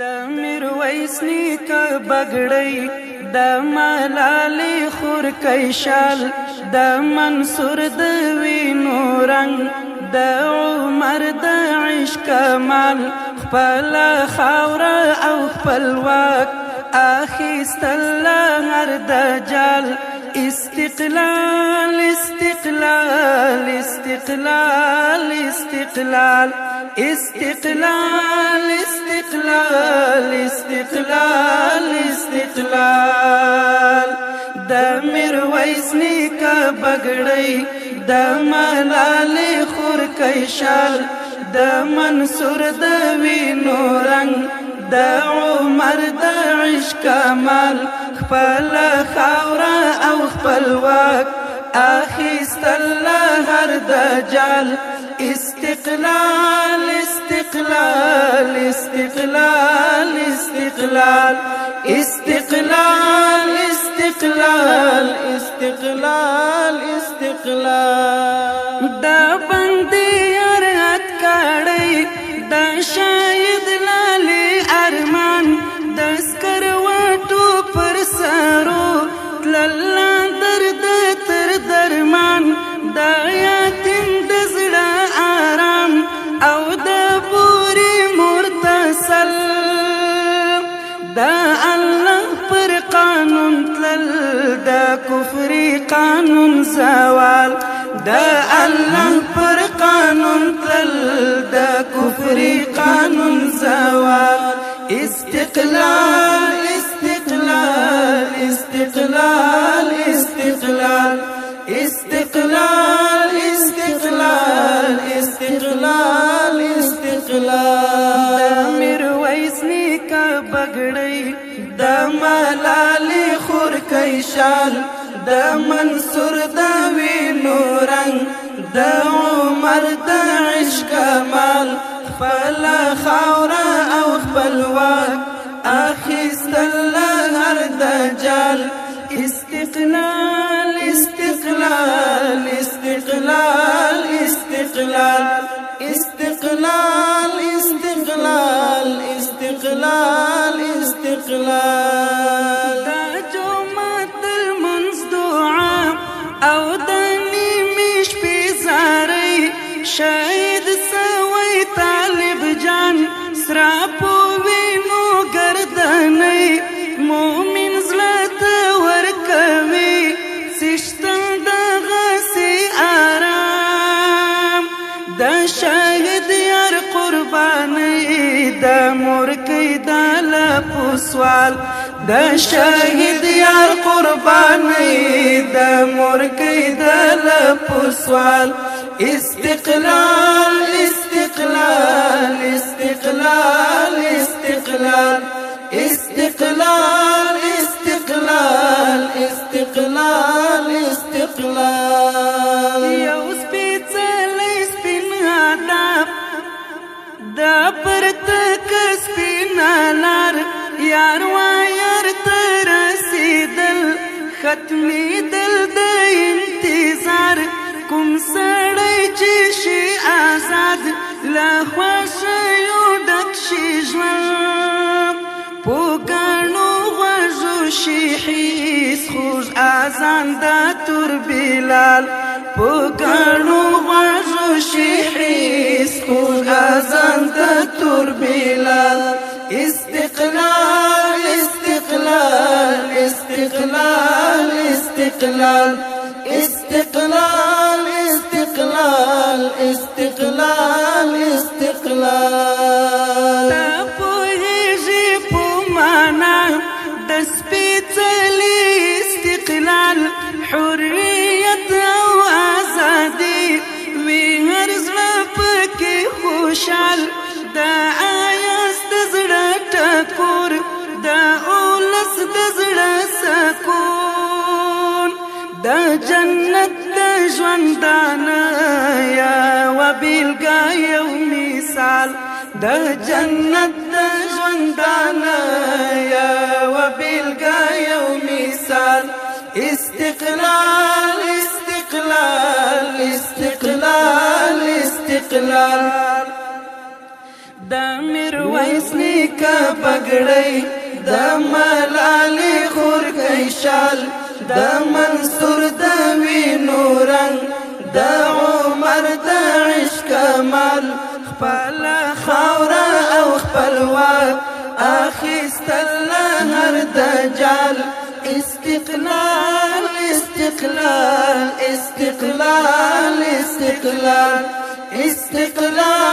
د میرویس نیکه بګړۍ د ملالۍ خورکۍ شال د منصور د وینو رنګ د عمر د عشق کمال خپل خاوره او خپلواک اخیستل هر دجال استقلال استقلال استقلال استقلال استقلال استقلال استقلال استقلال د میرویس نیکه بګړۍ د ملالۍ خورکۍ شال د منصور د وینو رنګ د عمر د عشق کمال خپل خاوره او خپلواک اخیستل هر دجال استقلال استقلال استقلال استقلال استقلال استقلال استقلال استقلال دا بندیار اتکاړی دا شاید لالی ارمان د سکروټو پر سرو تللا درد تر درمان دا یتیم د زړه آرام او د پوری مرتسل دا الله پر قانون تلل دا کفری قانون زوال دا الله پر قانون تلل دا کفری قانون زوال استقلال استقلال استقلال استقلال استقلال استقلال استقلال استقلال د میرویس نیکه بګړۍ د ملالۍ خورکۍ شال د منصور د وینو رنګ د عمر د عشق کمال خپل خاوره او خپلواک اخیستل هر دجال استقلال استقلال استقلال استقلال استقلال استقلال استقلال استقلال دا جمعت المنز دعا او د نیمې شپې زارۍ شهید سوی طالب جان سرا په وینو ګردنۍ مومن زړه ته ورکوي څښتن دغسې آرام د شهید یار قربانۍ د مورکۍ د لپو سوال د شهید یار قربانۍ د مورکۍ د لپو سوال استقلال استقلال استقلال استقلال استقلال استقلال استقلال استقلال یو سپېڅلی سپین هدف دا پرتک سپینه لار یار وایار ته رسېدل ختمېدل د انتظار کوم سړی چې شي آزاد له خوښیو ډک شي ژوند په ګڼو غوږو شي حیث خوږ اذان د تور بلال په ګڼو غوږو شي حیث خوږ اذان د تور بلال استقلال استقلال استقلال استقلال استقلال استقلال استقلال استقلال تا پوهیږي په معنا د سپېڅلي استقلال حریت او ازادي وي هر زړه پکې خوشحال د آیاس د زړه ټکور د اولس د زړه سکون د جنت د ژوندانه یوه بیلګه یو مثال د جنت د ژوندانه یوه بیلګه یو مثال استقلال استقلال استقلال استقلال د میرویس نیکه کا پګړی د ملالۍ خور کیشال د منصور د وینو رنگ د عمر د عشق کمال خپل خاورا او خپل واک اخیستل هر دجال استقلال استقلال استقلال استقلال استقلال